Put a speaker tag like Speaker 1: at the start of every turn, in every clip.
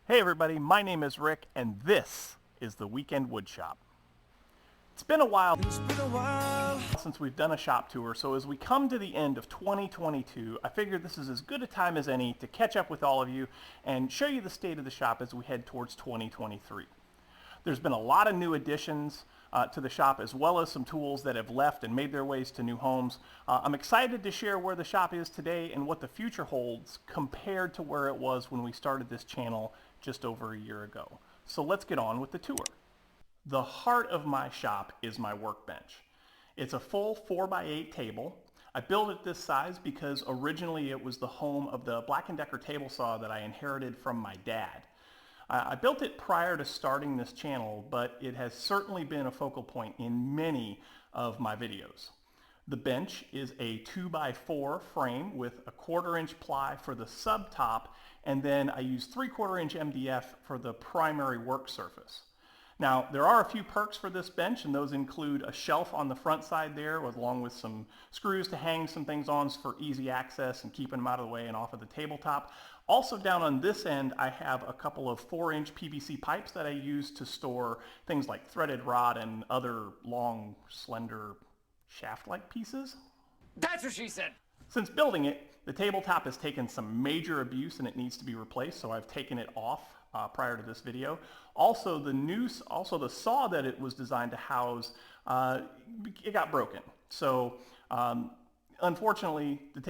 Speaker 1: Hey everybody, my name is Rick and this is the Weekend Woodshop. It's been a while since we've done a shop tour, so as we come to the end of 2022, I figured this is as good a time as any to catch up with all of you and show you the state of the shop as we head towards 2023. There's been a lot of new additions to the shop, as well as some tools that have left and made their ways to new homes. I'm excited to share where the shop is today and what the future holds compared to where it was when we started this channel just over a year ago. So let's get on with the tour. The heart of my shop is my workbench. It's a full 4x8 table. I built it this size because originally it was the home of the Black & Decker table saw that I inherited from my dad. I built it prior to starting this channel, but it has certainly been a focal point in many of my videos. The bench is a 2x4 frame with a 1/4 inch ply for the sub top, and then I use 3/4 inch MDF for the primary work surface. Now, there are a few perks for this bench, and those include a shelf on the front side there, along with some screws to hang some things on for easy access and keeping them out of the way and off of the tabletop. Also down on this end, I have a couple of 4-inch PVC pipes that I use to store things like threaded rod and other long, slender, shaft-like pieces.
Speaker 2: That's what she said!
Speaker 1: Since building it, the tabletop has taken some major abuse and it needs to be replaced, so I've taken it off prior to this video. Also, the saw that it was designed to house, it got broken. So unfortunately, the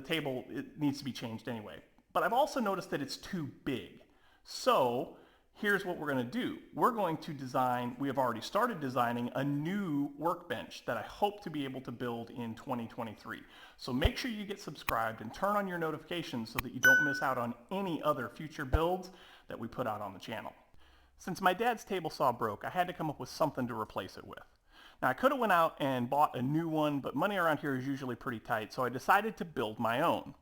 Speaker 1: table it needs to be changed anyway. But I've also noticed that it's too big. So here's what we're going to do. We're going to design, we have already started designing a new workbench that I hope to be able to build in 2023. So make sure you get subscribed and turn on your notifications so that you don't miss out on any other future builds that we put out on the channel. Since my dad's table saw broke, I had to come up with something to replace it with. Now I could have went out and bought a new one, but money around here is usually pretty tight, so I decided to build my own.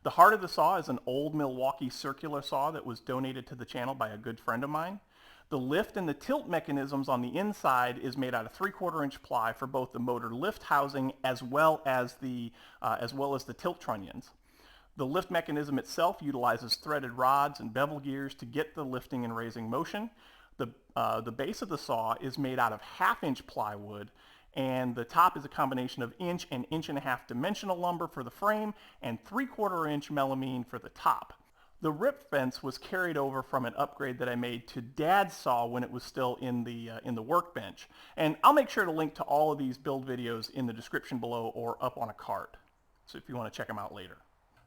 Speaker 1: The heart of the saw is an old Milwaukee circular saw that was donated to the channel by a good friend of mine. The lift and the tilt mechanisms on the inside is made out of 3/4 inch ply for both the motor lift housing as well as the tilt trunnions. The lift mechanism itself utilizes threaded rods and bevel gears to get the lifting and raising motion. The base of the saw is made out of 1/2 inch plywood, and the top is a combination of 1 and 1.5 inch dimensional lumber for the frame and 3/4 inch melamine for the top. The rip fence was carried over from an upgrade that I made to Dad's saw when it was still in the workbench. And I'll make sure to link to all of these build videos in the description below or up on a card, so if you want to check them out later.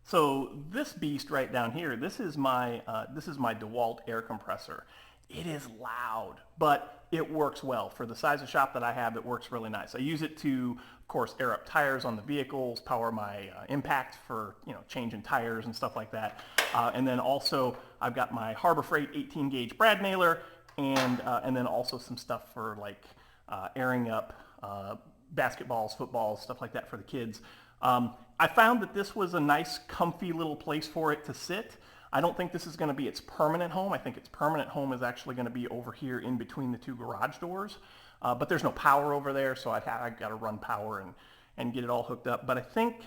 Speaker 1: So this beast right down here, this is my DeWalt air compressor. It is loud, but it works well. For the size of shop that I have, it works really nice. I use it to, of course, air up tires on the vehicles, power my impact for, changing tires and stuff like that. And then also, I've got my Harbor Freight 18 gauge brad nailer, and then also some stuff for like airing up basketballs, footballs, stuff like that for the kids. I found that this was a nice, comfy little place for it to sit. I don't think this is going to be its permanent home. I think its permanent home is actually going to be over here in between the two garage doors. But there's no power over there, so I've got to run power and get it all hooked up. But I think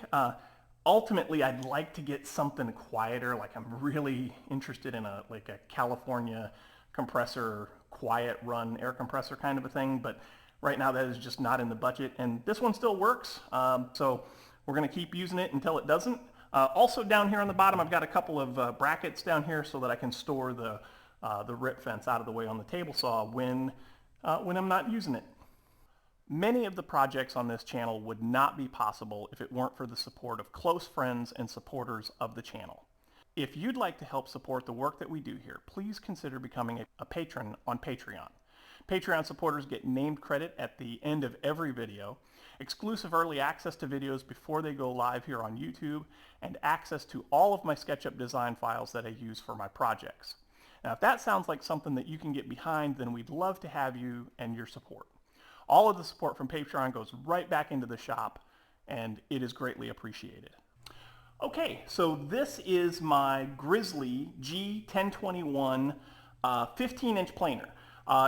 Speaker 1: ultimately I'd like to get something quieter. Like I'm really interested in a California compressor, quiet run air compressor kind of a thing. But right now that is just not in the budget. And this one still works. So we're going to keep using it until it doesn't. Also down here on the bottom, I've got a couple of brackets down here so that I can store the rip fence out of the way on the table saw when I'm not using it. Many of the projects on this channel would not be possible if it weren't for the support of close friends and supporters of the channel. If you'd like to help support the work that we do here, please consider becoming a patron on Patreon. Patreon supporters get named credit at the end of every video, exclusive early access to videos before they go live here on YouTube, and access to all of my SketchUp design files that I use for my projects. Now, if that sounds like something that you can get behind, then we'd love to have you and your support. All of the support from Patreon goes right back into the shop, and it is greatly appreciated. Okay, so this is my Grizzly G1021 15-inch planer.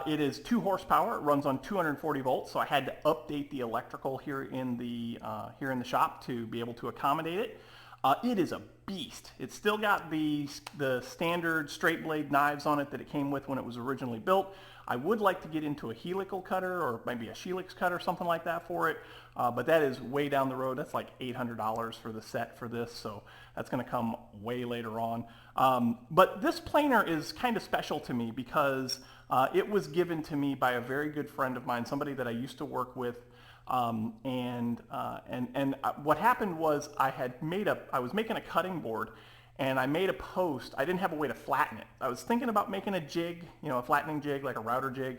Speaker 1: It is 2 horsepower. It runs on 240 volts, so I had to update the electrical here in the shop to be able to accommodate it. It is a beast. It's still got the standard straight blade knives on it that it came with when it was originally built. I would like to get into a helical cutter or maybe a Helix cutter, something like that for it, but that is way down the road. That's like $800 for the set for this, so that's going to come way later on. But this planer is kind of special to me because it was given to me by a very good friend of mine, somebody that I used to work with. What happened was I was making a cutting board, and I made a post. I didn't have a way to flatten it. I was thinking about making a jig, a flattening jig, like a router jig,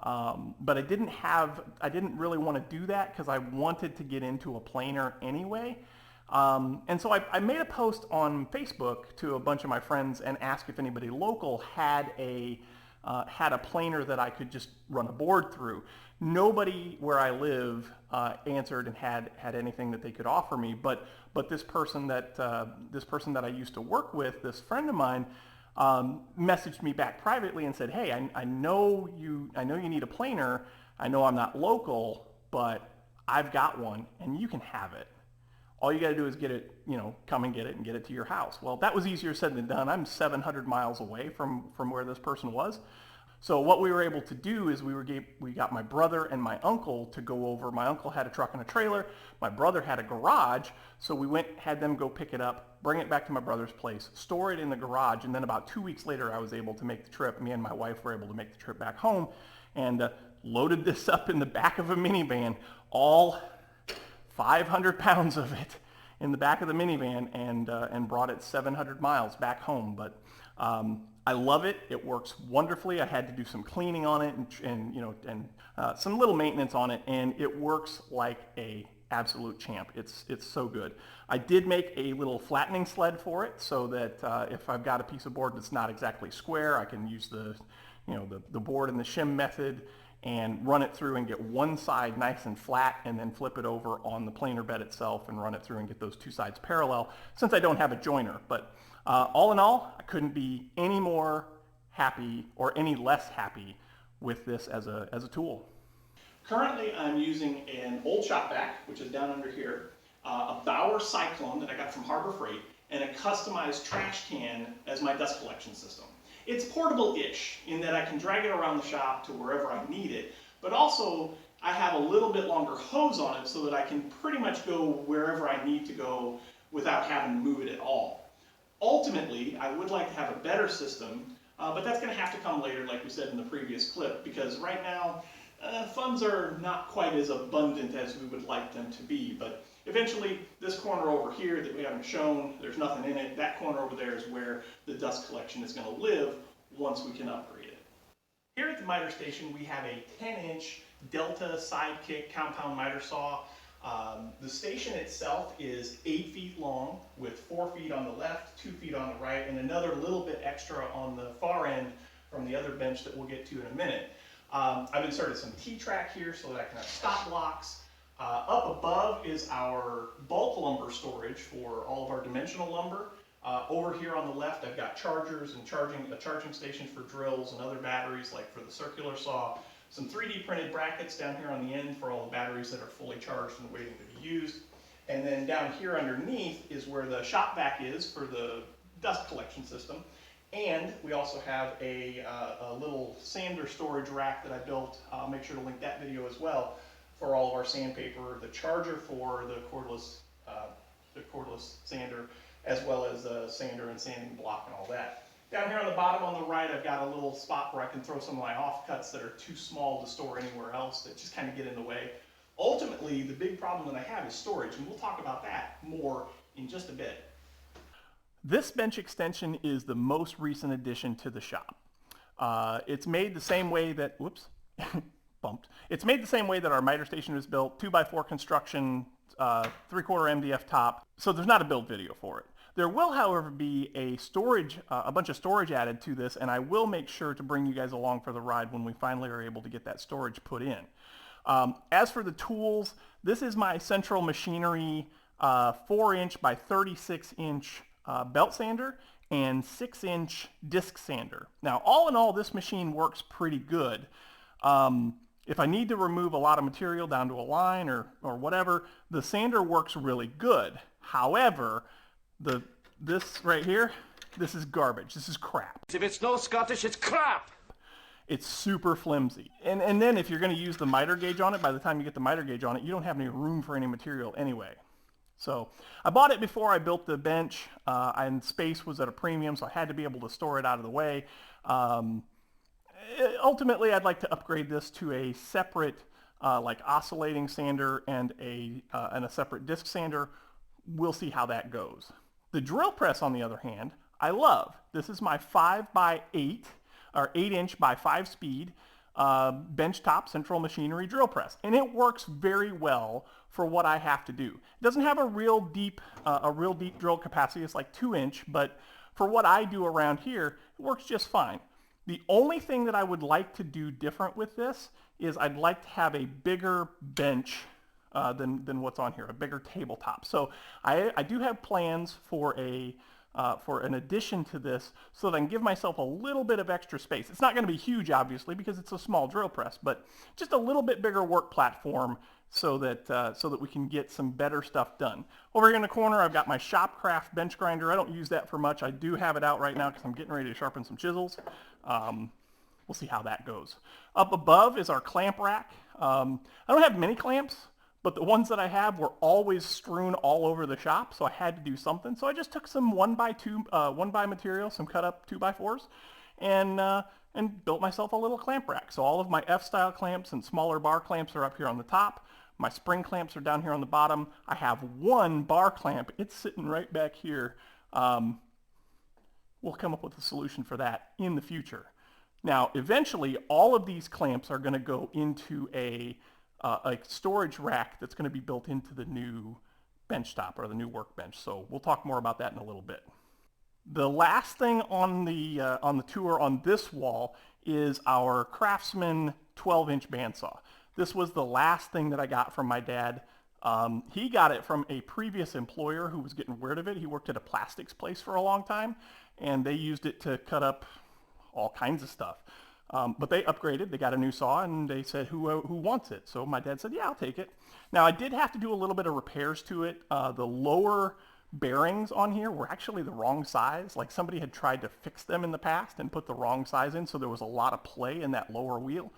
Speaker 1: but I didn't really want to do that because I wanted to get into a planer anyway. And so I made a post on Facebook to a bunch of my friends and asked if anybody local had a planer that I could just run a board through. Nobody where I live answered and had anything that they could offer me, but this person that I used to work with, this friend of mine, messaged me back privately and said, "Hey, I know you need a planer. I know I'm not local, but I've got one, and you can have it. All you got to do is get it, come and get it and get it to your house." Well, that was easier said than done. I'm 700 miles away from where this person was. So what we were able to do is we got my brother and my uncle to go over. My uncle had a truck and a trailer. My brother had a garage. So we had them go pick it up, bring it back to my brother's place, store it in the garage. And then about 2 weeks later, I was able to make the trip. Me and my wife were able to make the trip back home and loaded this up in the back of a minivan, all 500 pounds of it in the back of the minivan, and brought it 700 miles back home. But I love it. It works wonderfully. I had to do some cleaning on it and some little maintenance on it, and it works like a absolute champ. It's so good. I did make a little flattening sled for it so that if I've got a piece of board that's not exactly square, I can use the board and the shim method and run it through and get one side nice and flat, and then flip it over on the planer bed itself and run it through and get those two sides parallel, since I don't have a joiner. But all in all, I couldn't be any more happy or any less happy with this as a tool. Currently, I'm using an old shop vac, which is down under here, a Bauer Cyclone that I got from Harbor Freight, and a customized trash can as my dust collection system. It's portable-ish in that I can drag it around the shop to wherever I need it, but also I have a little bit longer hose on it so that I can pretty much go wherever I need to go without having to move it at all. Ultimately, I would like to have a better system, but that's going to have to come later, like we said in the previous clip, because right now funds are not quite as abundant as we would like them to be. But eventually, this corner over here that we haven't shown, there's nothing in it. That corner over there is where the dust collection is going to live once we can upgrade it. Here at the miter station, we have a 10-inch Delta Sidekick compound miter saw. The station itself is 8 feet long with 4 feet on the left, 2 feet on the right, and another little bit extra on the far end from the other bench that we'll get to in a minute. I've inserted some T-track here so that I can have stop blocks. Up above is our bulk lumber storage for all of our dimensional lumber. Over here on the left, I've got chargers and a charging station for drills and other batteries, like for the circular saw. Some 3D printed brackets down here on the end for all the batteries that are fully charged and waiting to be used. And then down here underneath is where the shop vac is for the dust collection system. And we also have a little sander storage rack that I built. I'll make sure to link that video as well, for all of our sandpaper, the charger for the cordless sander, as well as the sander and sanding block and all that. Down here on the bottom on the right, I've got a little spot where I can throw some of my offcuts that are too small to store anywhere else, that just kind of get in the way. Ultimately, the big problem that I have is storage, and we'll talk about that more in just a bit. This bench extension is the most recent addition to the shop. It's made the same way that, bumped. It's made the same way that our miter station was built, 2x4 construction, 3/4 MDF top, so there's not a build video for it. There will, however, be a bunch of storage added to this, and I will make sure to bring you guys along for the ride when we finally are able to get that storage put in. As for the tools, this is my Central Machinery 4-inch by 36-inch belt sander and 6-inch disc sander. Now, all in all, this machine works pretty good. If I need to remove a lot of material down to a line or whatever, the sander works really good. However, This right here, this is garbage. This is crap.
Speaker 2: If it's no Scottish, it's crap.
Speaker 1: It's super flimsy. And then if you're going to use the miter gauge on it, by the time you get the miter gauge on it, you don't have any room for any material anyway. So I bought it before I built the bench, and space was at a premium, so I had to be able to store it out of the way. Ultimately, I'd like to upgrade this to a separate like oscillating sander and a separate disc sander. We'll see how that goes. The drill press, on the other hand, I love. This is my 5x8 or 8-inch by 5 speed benchtop central machinery drill press, and it works very well for what I have to do. It doesn't have a real deep drill capacity. It's like 2-inch, but for what I do around here, it works just fine. The only thing that I would like to do different with this is I'd like to have a bigger bench than what's on here, a bigger tabletop. So I do have plans for an addition to this so that I can give myself a little bit of extra space. It's not going to be huge, obviously, because it's a small drill press, but just a little bit bigger work platform so that we can get some better stuff done. Over here in the corner, I've got my Shopcraft bench grinder. I don't use that for much. I do have it out right now because I'm getting ready to sharpen some chisels. We'll see how that goes. Up above is our clamp rack. I don't have many clamps, but the ones that I have were always strewn all over the shop, so I had to do something. So I just took some 1x material, some cut up 2x4s, and built myself a little clamp rack. So all of my F-style clamps and smaller bar clamps are up here on the top. My spring clamps are down here on the bottom. I have one bar clamp. It's sitting right back here. We'll come up with a solution for that in the future. Now, eventually, all of these clamps are going to go into a storage rack that's going to be built into the new bench top or the new workbench. So we'll talk more about that in a little bit. The last thing on the tour on this wall is our Craftsman 12-inch bandsaw. This was the last thing that I got from my dad. He got it from a previous employer who was getting rid of it. He worked at a plastics place for a long time, and they used it to cut up all kinds of stuff. But they upgraded. They got a new saw, and they said, who wants it? So my dad said, yeah, I'll take it. Now, I did have to do a little bit of repairs to it. The lower bearings on here were actually the wrong size. Like somebody had tried to fix them in the past and put the wrong size in, so there was a lot of play in that lower wheel.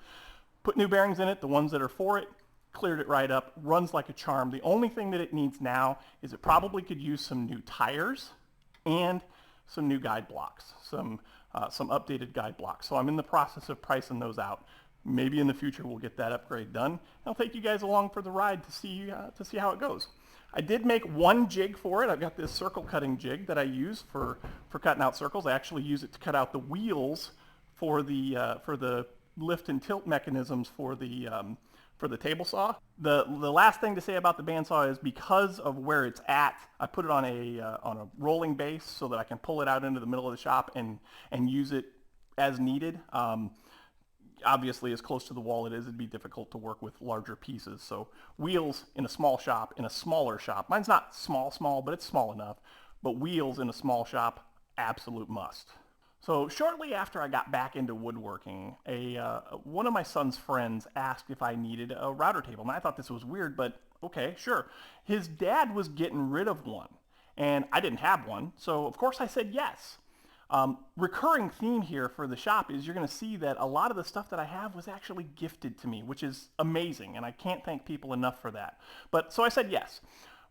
Speaker 1: Put new bearings in it, the ones that are for it, cleared it right up, runs like a charm. The only thing that it needs now is it probably could use some new tires and some new guide blocks, some updated guide blocks. So I'm in the process of pricing those out. Maybe in the future we'll get that upgrade done. I'll take you guys along for the ride to see how it goes. I did make one jig for it. I've got this circle cutting jig that I use for cutting out circles. I actually use it to cut out the wheels for the lift and tilt mechanisms for the table saw. The last thing to say about the bandsaw is because of where it's at, I put it on a rolling base so that I can pull it out into the middle of the shop and use it as needed. Obviously, as close to the wall it is, it'd be difficult to work with larger pieces. So wheels in a small shop, in a smaller shop. Mine's not small, but it's small enough. But wheels in a small shop, absolute must. So shortly after I got back into woodworking, one of my son's friends asked if I needed a router table. And I thought this was weird, but okay, sure. His dad was getting rid of one, and I didn't have one. So of course I said yes. Recurring theme here for the shop is you're going to see that a lot of the stuff that I have was actually gifted to me, which is amazing, and I can't thank people enough for that. But so I said yes.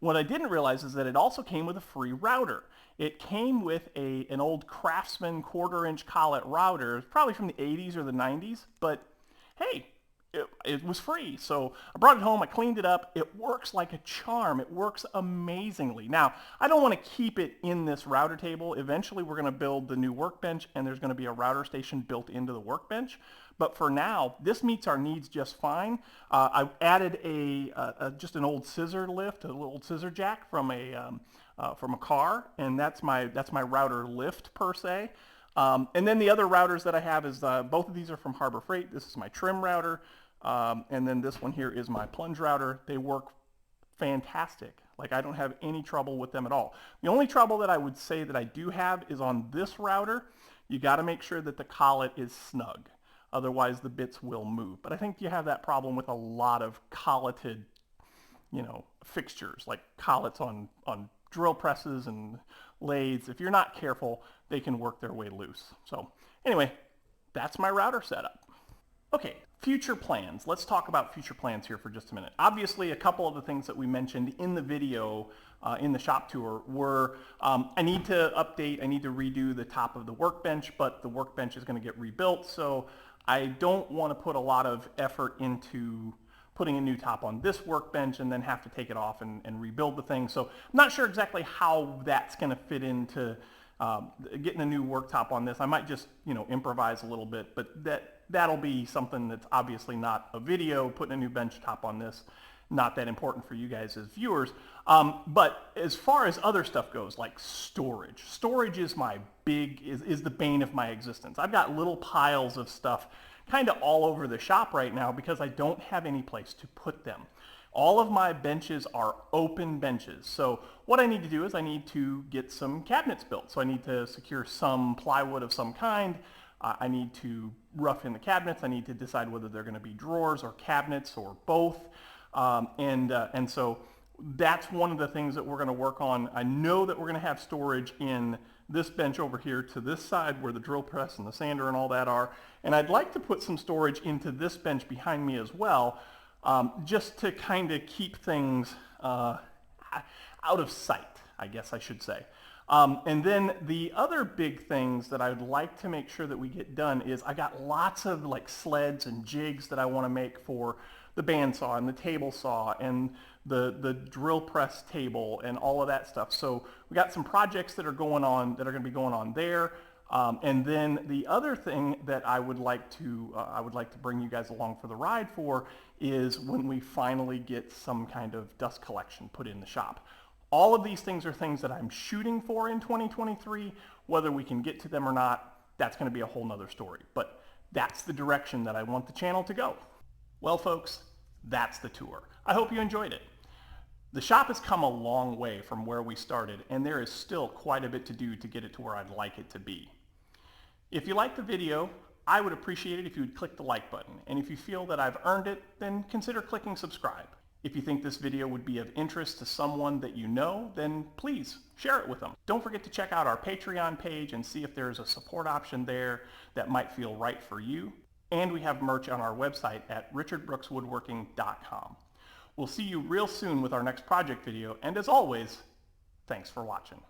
Speaker 1: What I didn't realize is that it also came with a free router. It came with an old Craftsman 1/4-inch collet router, probably from the 80s or the 90s, but hey, it was free. So I brought it home, I cleaned it up. It works like a charm. It works amazingly. Now, I don't want to keep it in this router table. Eventually, we're going to build the new workbench, and there's going to be a router station built into the workbench. But for now, this meets our needs just fine. I added just an old scissor lift, a little scissor jack from a car, and that's my router lift per se. And then the other routers that I have is both of these are from Harbor Freight. This is my trim router, and then this one here is my plunge router. They work fantastic. Like, I don't have any trouble with them at all. The only trouble that I would say that I do have is on this router. You got to make sure that the collet is snug. Otherwise, the bits will move. But I think you have that problem with a lot of colleted, fixtures, like collets on drill presses and lathes, if you're not careful, they can work their way loose. So anyway, that's my router setup. Okay, future plans. Let's talk about future plans here for just a minute. Obviously, a couple of the things that we mentioned in the video, in the shop tour, were I need to update, I need to redo the top of the workbench, but the workbench is going to get rebuilt, so I don't want to put a lot of effort into putting a new top on this workbench and then have to take it off and rebuild the thing. So I'm not sure exactly how that's going to fit into getting a new worktop on this. I might just, improvise a little bit, but that'll be something that's obviously not a video. Putting a new bench top on this, not that important for you guys as viewers. But as far as other stuff goes, like storage is is the bane of my existence. I've got little piles of stuff kind of all over the shop right now because I don't have any place to put them. All of my benches are open benches. So what I need to do is I need to get some cabinets built. So I need to secure some plywood of some kind. I need to rough in the cabinets. I need to decide whether they're going to be drawers or cabinets or both. And so that's one of the things that we're going to work on. I know that we're going to have storage in this bench over here to this side where the drill press and the sander and all that are. And I'd like to put some storage into this bench behind me as well, just to kind of keep things out of sight, I guess I should say. And then the other big things that I'd like to make sure that we get done is I got lots of like sleds and jigs that I want to make for the bandsaw and the table saw and the drill press table and all of that stuff. So we got some projects that are going on that are going to be going on there. And then the other thing that I would like to bring you guys along for the ride for is when we finally get some kind of dust collection put in the shop. All of these things are things that I'm shooting for in 2023. Whether we can get to them or not, that's going to be a whole nother story. But that's the direction that I want the channel to go. Well, folks, that's the tour. I hope you enjoyed it. The shop has come a long way from where we started, and there is still quite a bit to do to get it to where I'd like it to be. If you liked the video, I would appreciate it if you would click the like button. And if you feel that I've earned it, then consider clicking subscribe. If you think this video would be of interest to someone that you know, then please share it with them. Don't forget to check out our Patreon page and see if there's a support option there that might feel right for you. And we have merch on our website at richardbrookswoodworking.com. We'll see you real soon with our next project video, and as always, thanks for watching.